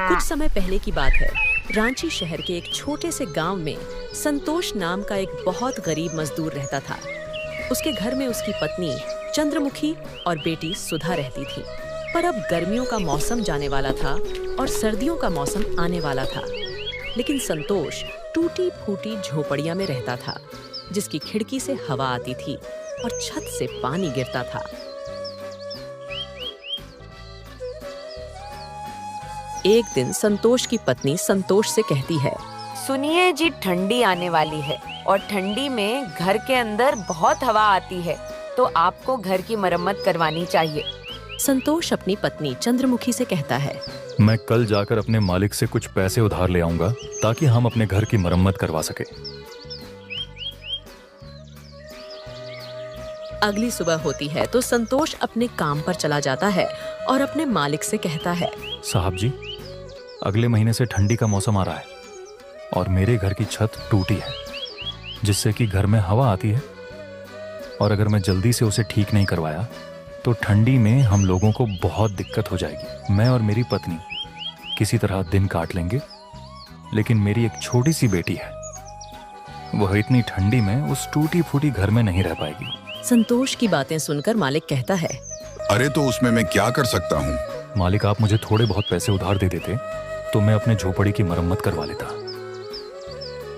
कुछ समय पहले की बात है। रांची शहर के एक छोटे से गांव में संतोष नाम का एक बहुत गरीब मजदूर रहता था। उसके घर में उसकी पत्नी चंद्रमुखी और बेटी सुधा रहती थी। पर अब गर्मियों का मौसम जाने वाला था और सर्दियों का मौसम आने वाला था। लेकिन संतोष टूटी फूटी झोपड़िया में रहता था, जिसकी खिड़की से हवा आती थी और छत से पानी गिरता था। एक दिन संतोष की पत्नी संतोष से कहती है, सुनिए जी, ठंडी आने वाली है और ठंडी में घर के अंदर बहुत हवा आती है, तो आपको घर की मरम्मत करवानी चाहिए। संतोष अपनी पत्नी चंद्रमुखी से कहता है, मैं कल जाकर अपने मालिक से कुछ पैसे उधार ले आऊंगा ताकि हम अपने घर की मरम्मत करवा सके। अगली सुबह होती है तो संतोष अपने काम पर चला जाता है और अपने मालिक से कहता है, साहब जी, अगले महीने से ठंडी का मौसम आ रहा है और मेरे घर की छत टूटी है, जिससे कि घर में हवा आती है, और अगर मैं जल्दी से उसे ठीक नहीं करवाया तो ठंडी में हम लोगों को बहुत दिक्कत हो जाएगी। मैं और मेरी पत्नी किसी तरह दिन काट लेंगे, लेकिन मेरी एक छोटी सी बेटी है, वह इतनी ठंडी में उस टूटी फूटी घर में नहीं रह पाएगी। संतोष की बातें सुनकर मालिक कहता है, अरे तो उसमें मैं क्या कर सकता हूँ? मालिक, आप मुझे थोड़े बहुत पैसे उधार दे देते तो मैं अपने झोपड़ी की मरम्मत करवा लेता,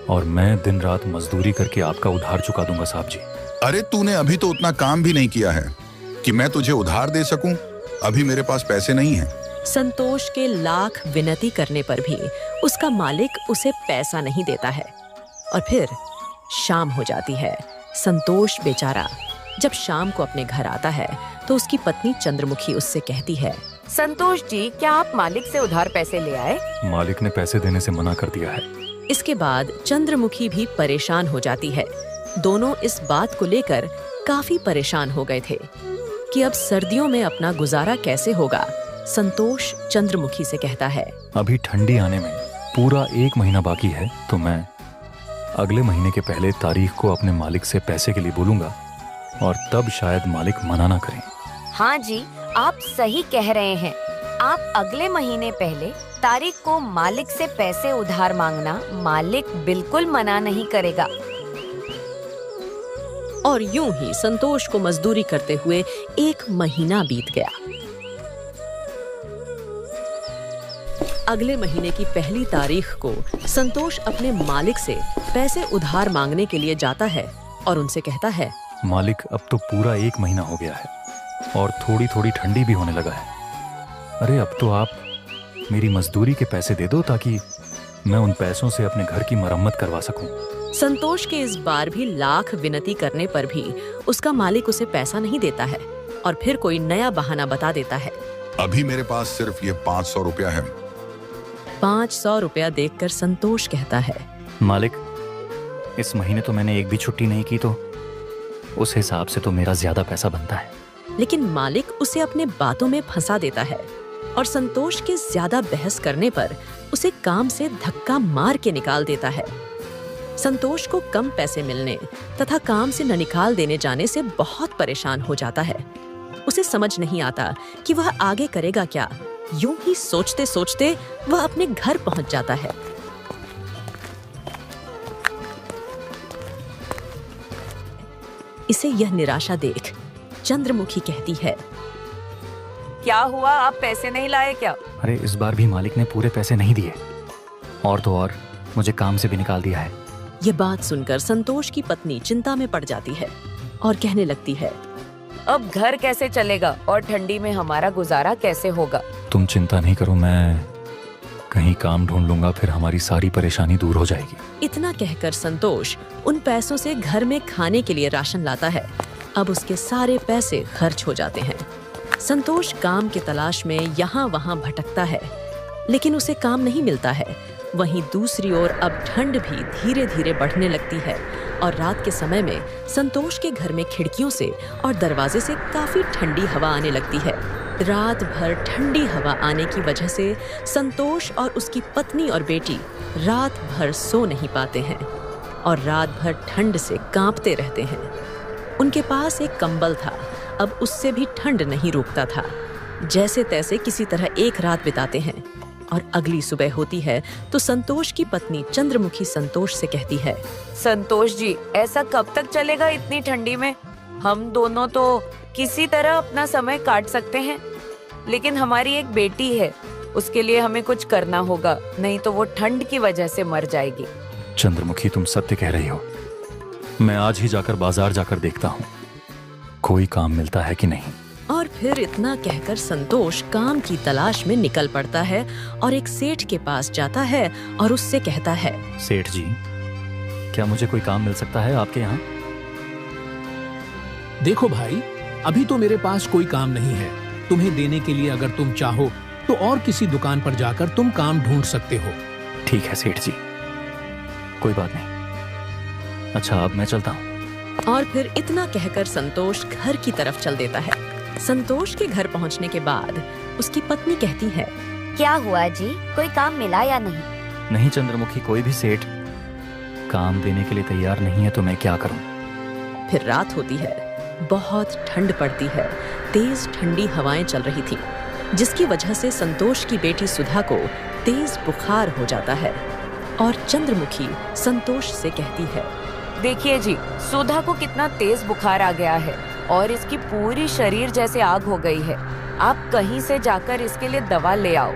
और मैं दिन रात मजदूरी करके आपका उधार चुका दूंगा साहब जी। अरे तूने अभी तो उतना काम भी नहीं किया है कि मैं तुझे उधार दे सकूं। अभी मेरे पास पैसे नहीं हैं। संतोष के लाख विनती करने पर भी उसका मालिक उसे पैसा नहीं देता है। और फिर शाम हो जाती है। संतोष बेचारा जब शाम को अपने घर आता है तो उसकी पत्नी चंद्रमुखी उससे कहती है, संतोष जी, क्या आप मालिक से उधार पैसे ले आए? मालिक ने पैसे देने से मना कर दिया है। इसके बाद चंद्रमुखी भी परेशान हो जाती है। दोनों इस बात को लेकर काफी परेशान हो गए थे कि अब सर्दियों में अपना गुजारा कैसे होगा। संतोष चंद्रमुखी से कहता है, अभी ठंडी आने में पूरा 1 महीना बाकी है, तो मैं अगले महीने के पहले तारीख को अपने मालिक से पैसे के लिए बोलूंगा, और तब शायद मालिक मना ना करें। हाँ जी, आप सही कह रहे हैं। आप अगले महीने पहले तारीख को मालिक से पैसे उधार मांगना, मालिक बिल्कुल मना नहीं करेगा। और यूं ही संतोष को मजदूरी करते हुए 1 महीना बीत गया। अगले महीने की पहली तारीख को संतोष अपने मालिक से पैसे उधार मांगने के लिए जाता है और उनसे कहता है, मालिक, अब तो पूरा 1 महीना हो गया है और थोड़ी थोड़ी ठंडी भी होने लगा है। अरे अब तो आप मेरी मजदूरी के पैसे दे दो ताकि मैं उन पैसों से अपने घर की मरम्मत करवा सकूं। संतोष के इस बार भी लाख विनती करने पर भी उसका मालिक उसे पैसा नहीं देता है और फिर कोई नया बहाना बता देता है। अभी मेरे पास सिर्फ ये 500 रुपया है। 500 रुपया देखकर संतोष कहता है, मालिक, इस महीने तो मैंने एक भी छुट्टी नहीं की, तो उस हिसाब से तो मेरा ज्यादा पैसा बनता है। लेकिन मालिक उसे अपने बातों में फंसा देता है और संतोष के ज्यादा बहस करने पर उसे काम से धक्का मार के निकाल देता है। संतोष को कम पैसे मिलने तथा काम से न निकाल देने जाने से बहुत परेशान हो जाता है। उसे समझ नहीं आता कि वह आगे करेगा क्या। यूं ही सोचते सोचते वह अपने घर पहुंच जाता है। इसे यह निराशा देख चंद्रमुखी कहती है, क्या हुआ, आप पैसे नहीं लाए क्या? अरे इस बार भी मालिक ने पूरे पैसे नहीं दिए, और तो और मुझे काम से भी निकाल दिया है। ये बात सुनकर संतोष की पत्नी चिंता में पड़ जाती है और कहने लगती है, अब घर कैसे चलेगा और ठंडी में हमारा गुजारा कैसे होगा? तुम चिंता नहीं करो, मैं कहीं काम ढूंढ लूंगा, फिर हमारी सारी परेशानी दूर हो जाएगी। इतना कहकर संतोष उन पैसों से घर में खाने के लिए राशन लाता है। अब उसके सारे पैसे खर्च हो जाते हैं। संतोष काम की तलाश में यहाँ वहाँ भटकता है, लेकिन उसे काम नहीं मिलता है। वहीं दूसरी ओर अब ठंड भी धीरे धीरे बढ़ने लगती है और रात के समय में संतोष के घर में खिड़कियों से और दरवाजे से काफी ठंडी हवा आने लगती है। रात भर ठंडी हवा आने की वजह से संतोष और उसकी पत्नी और बेटी रात भर सो नहीं पाते हैं और रात भर ठंड से कांपते रहते हैं। उनके पास एक कंबल था, अब उससे भी ठंड नहीं रुकता था। जैसे तैसे किसी तरह एक रात बिताते हैं और अगली सुबह होती है तो संतोष की पत्नी चंद्रमुखी संतोष से कहती है, संतोष जी, ऐसा कब तक चलेगा इतनी ठंडी में? हम दोनों तो किसी तरह अपना समय काट सकते हैं, लेकिन हमारी एक बेटी है, उसके लिए हमें कुछ करना होगा, नहीं तो वो ठंड की वजह से मर जाएगी। चंद्रमुखी, तुम सत्य कह रही हो। मैं आज ही जाकर बाजार जाकर देखता हूँ कोई काम मिलता है कि नहीं। और फिर इतना कहकर संतोष काम की तलाश में निकल पड़ता है और एक सेठ के पास जाता है और उससे कहता है, सेठ जी, क्या मुझे कोई काम मिल सकता है आपके यहाँ? देखो भाई, अभी तो मेरे पास कोई काम नहीं है। तुम्हें देने के लिए अगर तुम चाहो तो और किसी दुकान पर जाकर तुम काम ढूंढ सकते हो। ठीक है सेठ जी, कोई बात नहीं। अच्छा, अब मैं चलता हूँ। और फिर इतना कहकर संतोष घर की तरफ चल देता है। संतोष के घर पहुंचने के बाद उसकी पत्नी कहती है, क्या हुआ जी, कोई काम मिला या नहीं? नहीं चंद्रमुखी, कोई भी सेठ काम देने के लिए तैयार नहीं है, तो मैं क्या करूं? फिर रात होती है, बहुत ठंड पड़ती है, तेज ठंडी हवाएं चल रही थी, जिसकी वजह से संतोष की बेटी सुधा को तेज बुखार हो जाता है। और चंद्रमुखी संतोष से कहती है, देखिए जी, सुधा को कितना तेज बुखार आ गया है और इसकी पूरी शरीर जैसे आग हो गई है। आप कहीं से जाकर इसके लिए दवा ले आओ।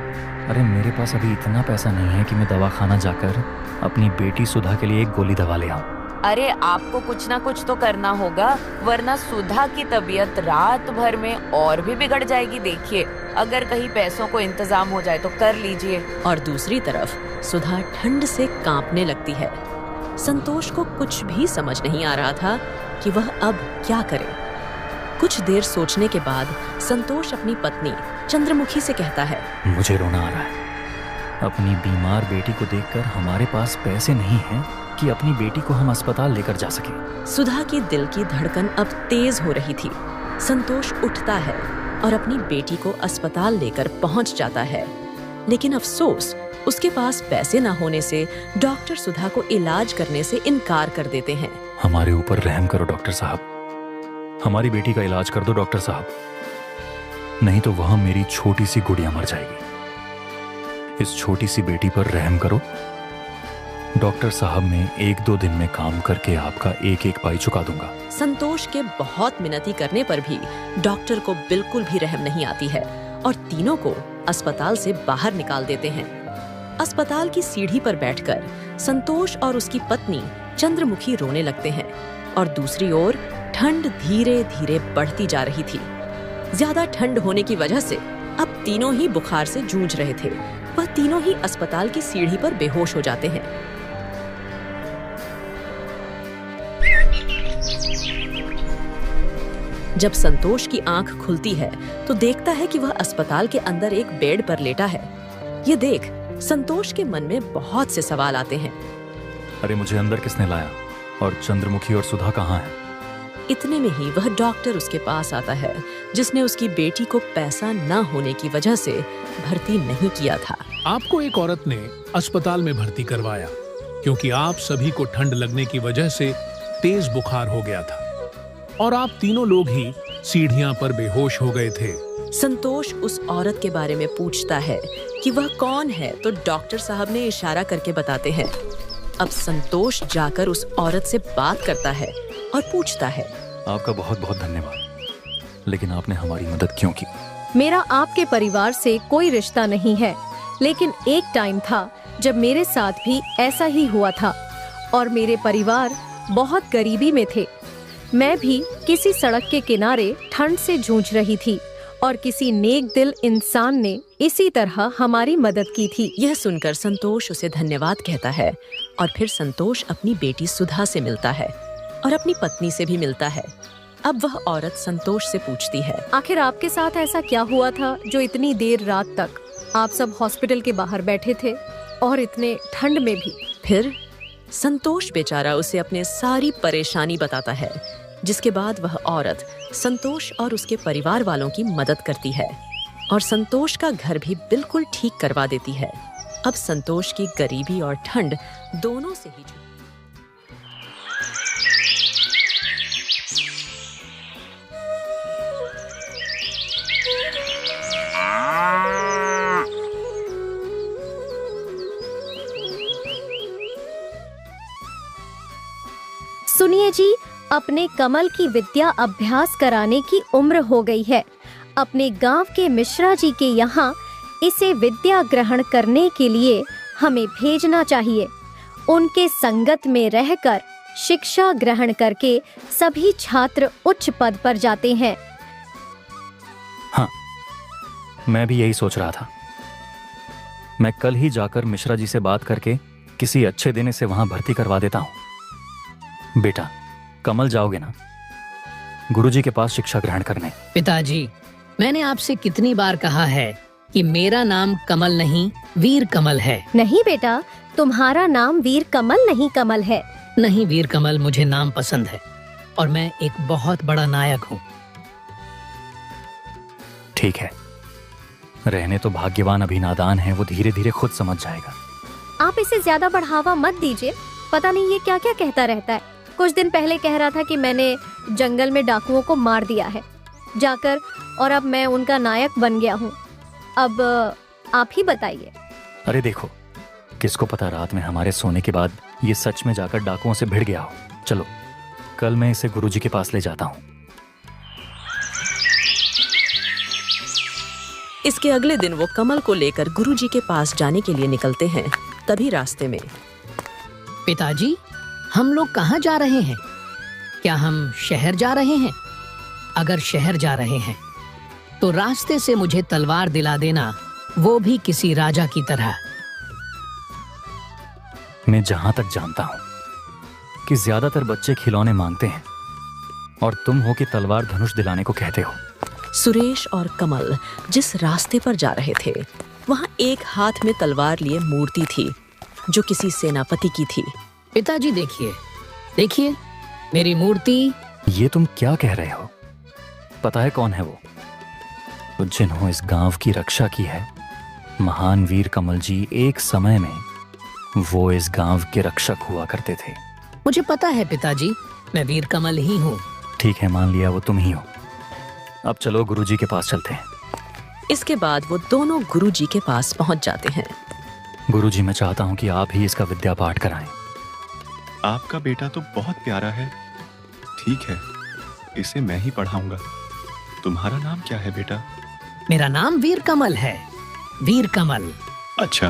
अरे मेरे पास अभी इतना पैसा नहीं है कि मैं दवा खाना जाकर अपनी बेटी सुधा के लिए एक गोली दवा ले आऊं। अरे आपको कुछ ना कुछ तो करना होगा, वरना सुधा की तबीयत रात भर में और भी बिगड़ जाएगी। देखिए, अगर कहीं पैसों को इंतजाम हो जाए तो कर लीजिए। और दूसरी तरफ सुधा ठंड से कांपने लगती है। संतोष को कुछ भी समझ नहीं आ रहा था कि वह अब क्या करे। कुछ देर सोचने के बाद संतोष अपनी पत्नी चंद्रमुखी से कहता है, मुझे रोना आ रहा है। अपनी बीमार बेटी को देखकर हमारे पास पैसे नहीं हैं कि अपनी बेटी को हम अस्पताल लेकर जा सकें। सुधा की दिल की धड़कन अब तेज हो रही थी। संतोष उठता है और अपनी बेटी को अस्पताल लेकर पहुंच जाता है, लेकिन अफसोस उसके पास पैसे न होने से डॉक्टर सुधा को इलाज करने से इनकार कर देते हैं। हमारे ऊपर रहम करो डॉक्टर साहब, हमारी बेटी का इलाज कर दो डॉक्टर साहब, नहीं तो वह मेरी छोटी सी गुड़िया मर जाएगी। इस छोटी सी बेटी पर रहम करो डॉक्टर साहब, मैं 1-2 दिन में काम करके आपका एक एक पाई चुका दूंगा। संतोष के बहुत मिन्नती करने पर भी डॉक्टर को बिल्कुल भी रहम नहीं आती है और तीनों को अस्पताल से बाहर निकाल देते हैं। अस्पताल की सीढ़ी पर बैठकर संतोष और उसकी पत्नी चंद्रमुखी रोने लगते हैं और दूसरी ओर ठंड धीरे धीरे बढ़ती जा रही थी। ज्यादा ठंड होने की वजह से अब तीनों ही बुखार से जूझ रहे थे। वह तीनों ही अस्पताल की सीढ़ी पर बेहोश हो जाते हैं। जब संतोष की आंख खुलती है तो देखता है कि वह अस्पताल के अंदर एक बेड पर लेटा है। ये देख संतोष के मन में बहुत से सवाल आते हैं। अरे मुझे अंदर किसने लाया और चंद्रमुखी और सुधा कहाँ है? इतने में ही वह डॉक्टर उसके पास आता है, जिसने उसकी बेटी को पैसा न होने की वजह से भर्ती नहीं किया था। आपको एक औरत ने अस्पताल में भर्ती करवाया क्योंकि आप सभी को ठंड लगने की वजह से तेज बुखार हो गया था और आप तीनों लोग ही सीढ़ियां पर बेहोश हो गए थे। संतोष उस औरत के बारे में पूछता है कि वह कौन है, तो डॉक्टर साहब ने इशारा करके बताते हैं। अब संतोष जाकर उस औरत से बात करता है और पूछता है, आपका बहुत बहुत धन्यवाद, लेकिन आपने हमारी मदद क्यों की? मेरा आपके परिवार से कोई रिश्ता नहीं है, लेकिन एक टाइम था जब मेरे साथ भी ऐसा ही हुआ था और मेरे परिवार बहुत गरीबी में थे। मैं भी किसी सड़क के किनारे ठंड से जूझ रही थी और किसी नेक दिल इंसान ने इसी तरह हमारी मदद की थी। यह सुनकर संतोष उसे धन्यवाद कहता है और फिर संतोष अपनी बेटी सुधा से मिलता है और अपनी पत्नी से भी मिलता है। अब वह औरत संतोष से पूछती है, आखिर आपके साथ ऐसा क्या हुआ था जो इतनी देर रात तक आप सब हॉस्पिटल के बाहर बैठे थे और इतने ठंड में भी? फिर संतोष बेचारा उसे अपने सारी परेशानी बताता है, जिसके बाद वह औरत संतोष और उसके परिवार वालों की मदद करती है और संतोष का घर भी बिल्कुल ठीक करवा देती है। अब संतोष की गरीबी और ठंड दोनों से ही अपने कमल की विद्या अभ्यास कराने की उम्र हो गई है। अपने गांव के मिश्रा जी के यहाँ इसे विद्या ग्रहण करने के लिए हमें भेजना चाहिए। उनके संगत में रहकर शिक्षा ग्रहण करके सभी छात्र उच्च पद पर जाते हैं। हाँ, मैं भी यही सोच रहा था। मैं कल ही जाकर मिश्रा जी से बात करके किसी अच्छे दिन से वहां भर्ती करवा देता हूं। बेटा, कमल जाओगे ना गुरुजी के पास शिक्षा ग्रहण करने? पिताजी, मैंने आपसे कितनी बार कहा है कि मेरा नाम कमल नहीं वीर कमल है। नहीं बेटा, तुम्हारा नाम वीर कमल नहीं कमल है। नहीं, वीर कमल मुझे नाम पसंद है और मैं एक बहुत बड़ा नायक हूँ। ठीक है, रहने तो भाग्यवान अभी नादान है, वो धीरे धीरे खुद समझ जाएगा। आप इसे ज्यादा बढ़ावा मत दीजिए। पता नहीं ये क्या क्या कहता रहता है। कुछ दिन पहले कह रहा था कि मैंने जंगल में डाकुओं को मार दिया है जाकर, और अब मैं उनका नायक बन गया हूँ। अब आप ही बताइए। अरे देखो, किसको पता रात में हमारे सोने के बाद ये सच में जाकर डाकुओं से भिड़ गया हो। चलो, कल मैं इसे गुरुजी के पास ले जाता हूँ। इसके अगले दिन वो कमल को लेकर गुरुजी के पास जाने के लिए निकलते हैं। तभी रास्ते में पिताजी, हम लोग कहाँ जा रहे हैं? क्या हम शहर जा रहे हैं? अगर शहर जा रहे हैं तो रास्ते से मुझे तलवार दिला देना, वो भी किसी राजा की तरह। मैं जहां तक जानता हूं कि ज्यादातर बच्चे खिलौने मांगते हैं और तुम हो कि तलवार धनुष दिलाने को कहते हो। सुरेश और कमल जिस रास्ते पर जा रहे थे, वहां एक हाथ में तलवार लिए मूर्ति थी जो किसी सेनापति की थी। पिताजी देखिए, देखिए मेरी मूर्ति। ये तुम क्या कह रहे हो? पता है कौन है वो? तो जिन्हों इस गांव की रक्षा की है, महान वीर कमल जी एक समय में वो इस गांव के रक्षक हुआ करते थे। मुझे पता है पिताजी, मैं वीर कमल ही हूँ। ठीक है, मान लिया वो तुम ही हो। अब चलो गुरुजी के पास चलते हैं। इसके बाद वो दोनों गुरुजी के पास पहुंच जाते हैं। गुरुजी, मैं चाहता हूँ कि आप ही इसका विद्या पाठ कराएं। आपका बेटा तो बहुत प्यारा है। ठीक है, इसे मैं ही पढ़ाऊंगा। तुम्हारा नाम क्या है बेटा? मेरा नाम वीर कमल है, वीर कमल। अच्छा,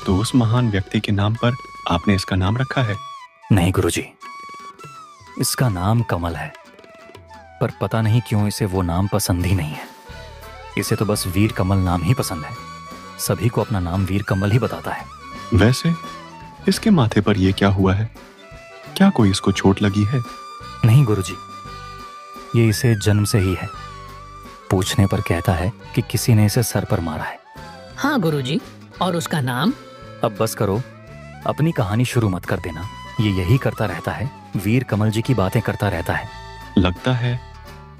तो उस महान व्यक्ति के नाम पर आपने इसका नाम रखा है? नहीं गुरुजी, इसका नाम कमल है, पर पता नहीं क्यों इसे वो नाम पसंद ही नहीं है। इसे तो बस वीर कमल नाम ही पसंद है। सभी को अपना नाम वीर कमल ही बताता है। वैसे इसके माथे पर ये क्या हुआ है? क्या कोई इसको चोट लगी है? नहीं गुरुजी, ये इसे जन्म से ही है। पूछने पर कहता है कि किसी ने इसे सर पर मारा है। हाँ गुरुजी, और उसका नाम? अब बस करो, अपनी कहानी शुरू मत कर देना। ये यही करता रहता है, वीर कमल जी की बातें करता रहता है। लगता है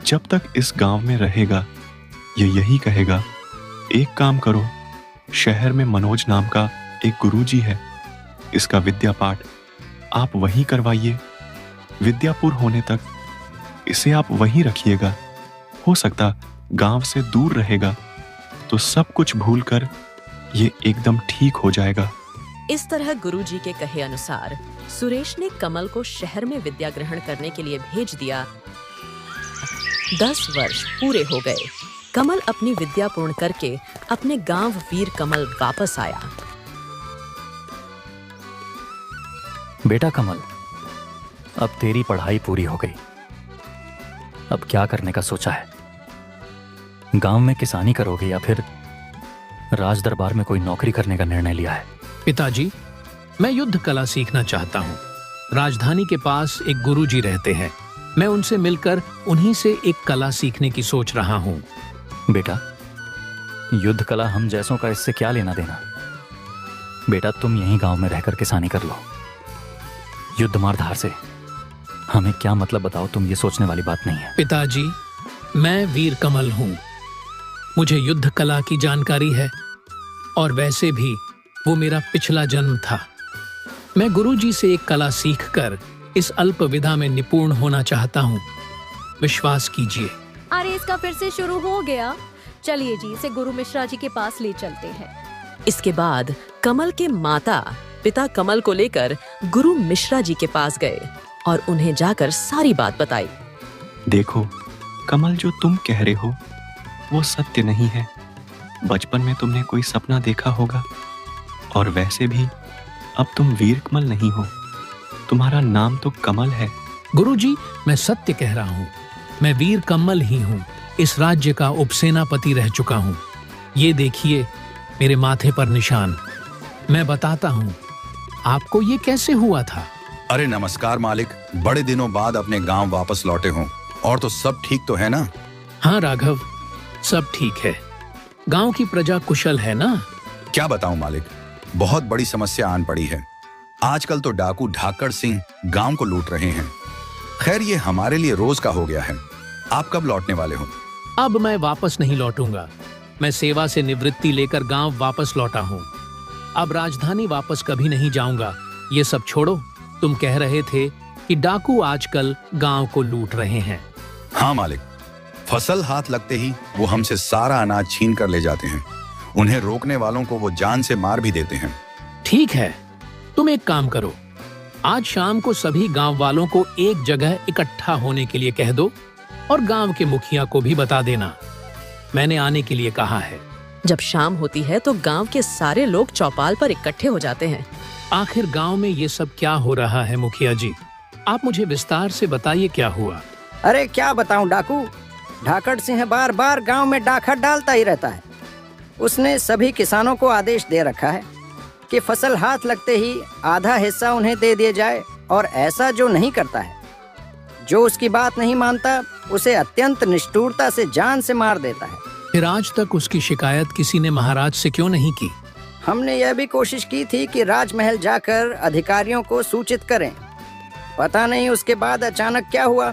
जब तक इस गांव में रहेगा ये यही कहेगा। एक काम करो, शहर में मनोज नाम का एक गुरुजी है, इसका विद्या पाठ आप वहीं करवाइए। विद्यापुर होने तक इसे आप वहीं रखिएगा। हो सकता गांव से दूर रहेगा तो सब कुछ भूलकर ये एकदम ठीक हो जाएगा। इस तरह गुरुजी के कहे अनुसार सुरेश ने कमल को शहर में विद्या ग्रहण करने के लिए भेज दिया। 10 वर्ष पूरे हो गए। कमल अपनी विद्या पूर्ण करके अपने गांव वीर कमल वापस आया। बेटा कमल, अब तेरी पढ़ाई पूरी हो गई। अब क्या करने का सोचा है? गांव में किसानी करोगे या फिर राज दरबार में कोई नौकरी करने का निर्णय लिया है? पिताजी, मैं युद्ध कला सीखना चाहता हूँ। राजधानी के पास एक गुरुजी रहते हैं, मैं उनसे मिलकर उन्हीं से एक कला सीखने की सोच रहा हूँ। बेटा, युद्ध कला हम जैसों का इससे क्या लेना देना? बेटा, तुम यहीं गांव में रहकर किसानी कर लो। युद्ध मार धार से हमें क्या मतलब बताओ, तुम ये सोचने वाली बात नहीं है। पिताजी, मैं वीर कमल हूँ, मुझे युद्ध कला की जानकारी है और वैसे भी वो मेरा पिछला जन्म था। मैं गुरुजी से एक कला सीखकर इस अल्प विधा में निपुण होना चाहता हूँ। विश्वास कीजिए। अरे इसका फिर से शुरू हो गया। चलिए जी, इसे गुरु मिश्रा जी के पास ले चलते हैं। इसके बाद कमल के माता पिता कमल को लेकर गुरु मिश्रा जी के पास गए। और उन्हें जाकर सारी बात बताई। देखो कमल, जो तुम कह रहे हो वो सत्य नहीं है। बचपन में तुमने कोई सपना देखा होगा, और वैसे भी अब तुम वीर कमल नहीं हो, तुम्हारा नाम तो कमल है। गुरुजी, मैं सत्य कह रहा हूँ। मैं वीर कमल ही हूँ। इस राज्य का उपसेनापति रह चुका हूँ। ये देखिए मेरे माथे पर निशान। मैं बताता हूँ आपको ये कैसे हुआ था। अरे नमस्कार मालिक, बड़े दिनों बाद अपने गांव वापस लौटे हो, और तो सब ठीक तो है ना? हाँ राघव, सब ठीक है। गांव की प्रजा कुशल है ना? क्या बताऊं मालिक, बहुत बड़ी समस्या आन पड़ी है। आजकल तो डाकू ढाकड़ सिंह गांव को लूट रहे हैं। खैर ये हमारे लिए रोज का हो गया है। आप कब लौटने वाले हो? अब मैं वापस नहीं लौटूंगा। मैं सेवा से निवृत्ति लेकर गांव वापस लौटा हूँ। अब राजधानी वापस कभी नहीं जाऊंगा। ये सब छोड़ो, तुम कह रहे थे कि डाकू आजकल गांव को लूट रहे हैं। हाँ मालिक, फसल हाथ लगते ही वो हमसे सारा अनाज छीन कर ले जाते हैं। उन्हें रोकने वालों को वो जान से मार भी देते हैं। ठीक है, तुम एक काम करो, आज शाम को सभी गांव वालों को एक जगह इकट्ठा होने के लिए कह दो, और गांव के मुखिया को भी बता देना मैंने आने के लिए कहा है। जब शाम होती है तो गांव के सारे लोग चौपाल पर इकट्ठे हो जाते हैं। आखिर गांव में ये सब क्या हो रहा है मुखिया जी? आप मुझे विस्तार से बताइए क्या हुआ। अरे क्या बताऊं डाकू, ढाकड़ सिंह बार बार गांव में डाका डालता ही रहता है। उसने सभी किसानों को आदेश दे रखा है कि फसल हाथ लगते ही आधा हिस्सा उन्हें दे दिया जाए, और ऐसा जो नहीं करता है, जो उसकी बात नहीं मानता, उसे अत्यंत निष्ठुरता से जान से मार देता है। फिर आज तक उसकी शिकायत किसी ने महाराज से क्यों नहीं की? हमने यह भी कोशिश की थी कि राजमहल जाकर अधिकारियों को सूचित करें। पता नहीं उसके बाद अचानक क्या हुआ।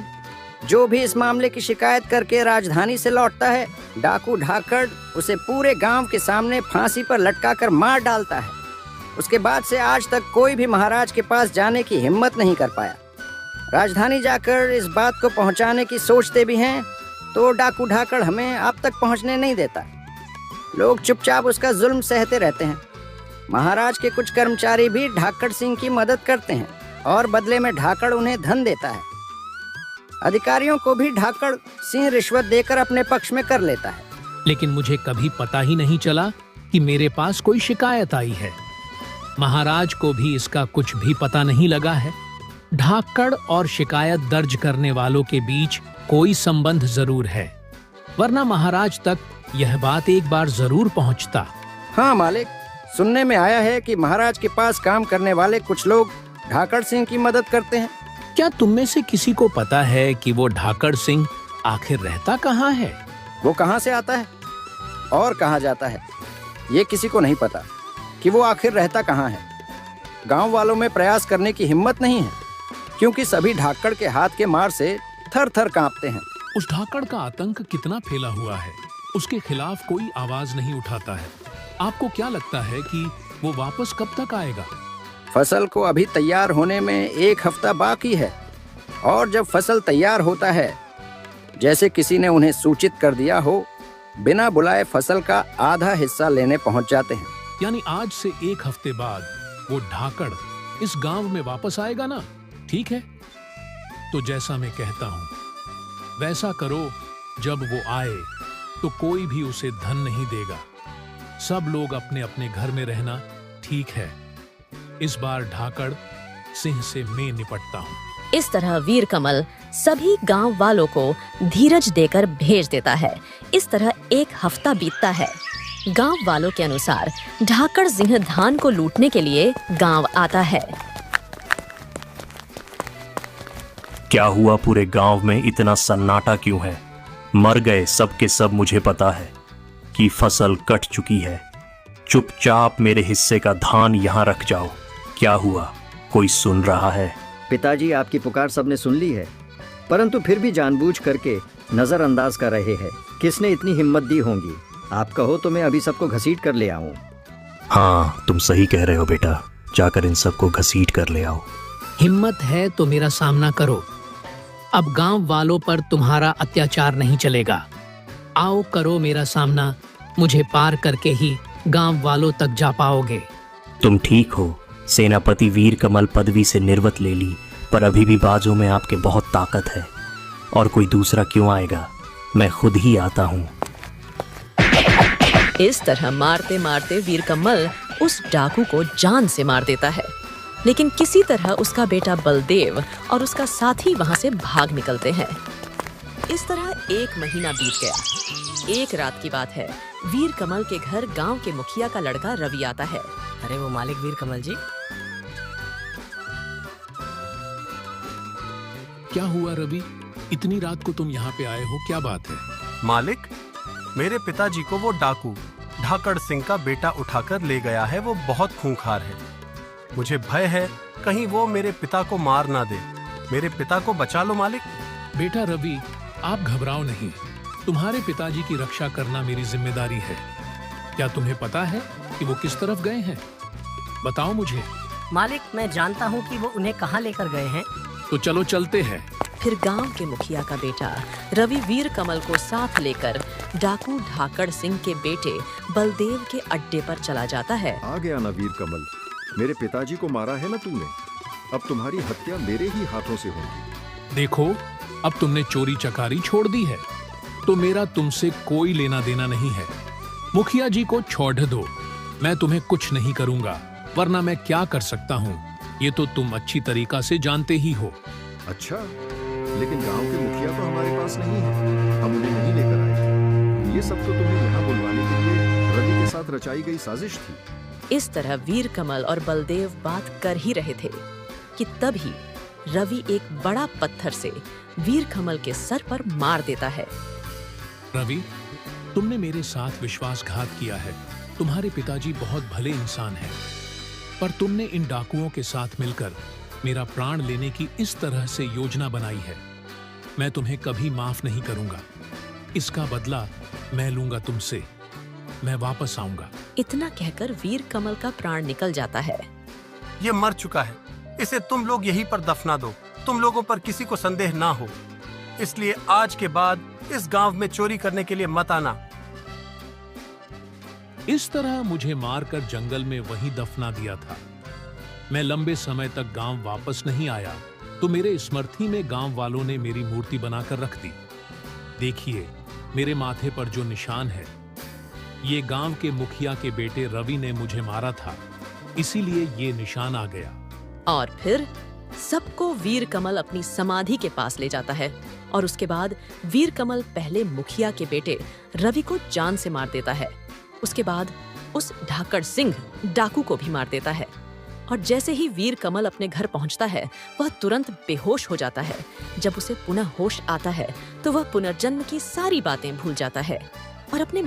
जो भी इस मामले की शिकायत करके राजधानी से लौटता है, डाकू ढाकड़ उसे पूरे गांव के सामने फांसी पर लटकाकर मार डालता है। उसके बाद से आज तक कोई भी महाराज के पास जाने की हिम्मत नहीं कर पाया। राजधानी जाकर इस बात को पहुंचाने की सोचते भी हैं तो डाकू ढाकड़ हमें अब तक पहुंचने नहीं देता। लोग चुपचाप उसका जुल्म सहते रहते हैं। महाराज के कुछ कर्मचारी भी ढाकड़ सिंह की मदद करते हैं, और बदले में ढाकड़ उन्हें धन देता है। अधिकारियों को भी ढाकड़ सिंह रिश्वत देकर अपने पक्ष में कर लेता है। लेकिन मुझे कभी पता ही नहीं चला कि मेरे पास कोई शिकायत आई है। महाराज को भी इसका कुछ भी पता नहीं लगा है। ढाकड़ और शिकायत दर्ज करने वालों के बीच कोई संबंध जरूर है, वरना महाराज तक यह बात एक बार जरूर पहुंचता। हाँ मालिक, सुनने में आया है कि महाराज के पास काम करने वाले कुछ लोग ढाकड़ सिंह की मदद करते हैं। क्या तुम में से किसी को पता है कि वो ढाकड़ सिंह आखिर रहता कहाँ है? वो कहाँ से आता है और कहाँ जाता है, ये किसी को नहीं पता कि वो आखिर रहता कहाँ है। गांव वालों में प्रयास करने की हिम्मत नहीं है, क्योंकि सभी ढाकड़ के हाथ के मार से थर थर कांपते हैं। उस ढाकड़ का आतंक कितना फैला हुआ है, उसके खिलाफ कोई आवाज नहीं उठाता है। आपको क्या लगता है कि वो वापस कब तक आएगा? फसल को अभी तैयार होने में 1 हफ्ता बाकी है, और जब फसल तैयार होता है, जैसे किसी ने उन्हें सूचित कर दिया हो, बिना बुलाए फसल का आधा हिस्सा लेने पहुंच जाते हैं। यानी आज से 1 हफ्ते बाद वो ढाकड़ इस गांव में वापस आएगा ना? ठीक है, तो जैसा मैं कहता हूं वैसा करो। जब वो आए तो कोई भी उसे धन नहीं देगा। सब लोग अपने अपने घर में रहना, ठीक है? इस बार ढाकड़ सिंह से मैं निपटता हूँ। इस तरह वीर कमल सभी गांव वालों को धीरज देकर भेज देता है। इस तरह 1 हफ्ता बीतता है। गांव वालों के अनुसार ढाकड़ सिंह धान को लूटने के लिए गांव आता है। क्या हुआ? पूरे गांव में इतना सन्नाटा क्यों है? मर गए सब के सब। मुझे पता है कि फसल कट चुकी है। चुपचाप मेरे हिस्से का धान यहाँ रख जाओ। क्या हुआ? कोई सुन रहा है? पिताजी, आपकी पुकार सबने सुन ली है, परंतु फिर भी जानबूझ करके नजरअंदाज कर रहे हैं। किसने इतनी हिम्मत दी होंगी? आप कहो तो मैं अभी सबको घसीट कर ले आऊं। हाँ, तुम सही कह रहे हो बेटा। जाकर इन सबको घसीट कर ले आओ। हिम्मत है तो मेरा सामना करो। अब गांव वालों पर तुम्हारा अत्याचार नहीं चलेगा। आओ करो मेरा सामना। मुझे पार करके ही गांव वालों तक जा पाओगे। तुम ठीक हो। सेनापति वीर कमल पदवी से निर्वत ले ली पर अभी भी बाजों में आपके बहुत ताकत है, और कोई दूसरा क्यों आएगा, मैं खुद ही आता हूँ। इस तरह मारते मारते वीरकमल उस डाकू को जान से मार देता है, लेकिन किसी तरह उसका बेटा बलदेव और उसका साथी वहां से भाग निकलते हैं। इस तरह 1 महीना बीत गया। एक रात की बात है, वीरकमल के घर गांव के मुखिया का लड़का रवि आता है। अरे वो मालिक वीरकमल जी। क्या हुआ रवि, इतनी रात को तुम यहाँ पे आए हो, क्या बात है? मालिक, मेरे पिताजी को वो डाकू ढाकड़ सिंह का बेटा उठाकर ले गया है। वो बहुत खूंखार है। मुझे भय है कहीं वो मेरे पिता को मार ना दे। मेरे पिता को बचा लो मालिक। बेटा रवि, आप घबराओ नहीं, तुम्हारे पिताजी की रक्षा करना मेरी जिम्मेदारी है। क्या तुम्हें पता है कि वो किस तरफ गए हैं? बताओ मुझे। मालिक, मैं जानता हूँ कि वो उन्हें कहाँ लेकर गए हैं। तो चलो चलते हैं। फिर गांव के मुखिया का बेटा रवि वीरकमल को साथ लेकर डाकू ढाकड़ सिंह के बेटे बलदेव के अड्डे पर चला जाता है। आ गया ना वीरकमल, मेरे पिताजी को मारा है ना तूने, अब तुम्हारी हत्या मेरे ही हाथों से होगी। देखो, अब तुमने चोरी चकारी छोड़ दी है, तो मेरा तुमसे कोई लेना देना नहीं है। मुखिया जी को छोड़ दो, मैं तुम्हें कुछ नहीं करूंगा, वरना मैं क्या कर सकता हूँ ये तो तुम अच्छी तरीका से जानते ही हो। अच्छा, लेकिन गांव के मुखिया तो हमारे पास नहीं है, हम उन्हें नहीं लेकर आए थे। ये सब तो तुम्हें यहाँ बुलवाने के लिए रवि के साथ रचाई गई साजिश थी। इस तरह वीरकमल और बलदेव बात कर ही रहे थे कि तभी रवि एक बड़ा पत्थर से वीरकमल के सर पर मार देता है। रवि, तुमने मेरे साथ विश्वासघात किया है। तुम्हारे पिताजी बहुत भले इंसान हैं, पर तुमने इन डाकुओं के साथ मिलकर मेरा प्राण लेने की इस तरह से योजना बनाई है। मैं तुम्हें कभी माफ नहीं करूंगा। इसका बदला मैं लूंगा तुमसे। मैं वापस आऊंगा। इतना कहकर वीरकमल का प्राण निकल जाता है। ये मर चुका है, इसे तुम लोग यहीं पर दफना दो। तुम लोगों पर किसी को संदेह ना हो, इसलिए आज के बाद इस गांव में चोरी करने के लिए मत आना। इस तरह मुझे मारकर जंगल में वहीं दफना दिया था। मैं लंबे समय तक गांव वापस नहीं आया, तो मेरे स्मृति में गांव वालों ने मेरी मूर्ति बनाकर रख दी। देखिए, मेरे माथे पर जो निशान है, ये गांव के मुखिया के बेटे रवि ने मुझे मारा था, इसीलिए ये निशान आ गया। और फिर सबको वीरकमल अपनी समाधि के पास ले जाता है, और उसके बाद वीरकमल पहले मुखिया के बेटे रवि को जान से मार देता है। उसके बाद उस ढाकड़ सिंह डाकू को भी मार देता है, और जैसे ही वीरकमल अपने घर पहुंचता है, वह तुरंत बेहोश हो जाता है। जब उसे पुनः होश आता है, तो वह पुनर्जन्म की सारी बातें भूल जाता है और अपने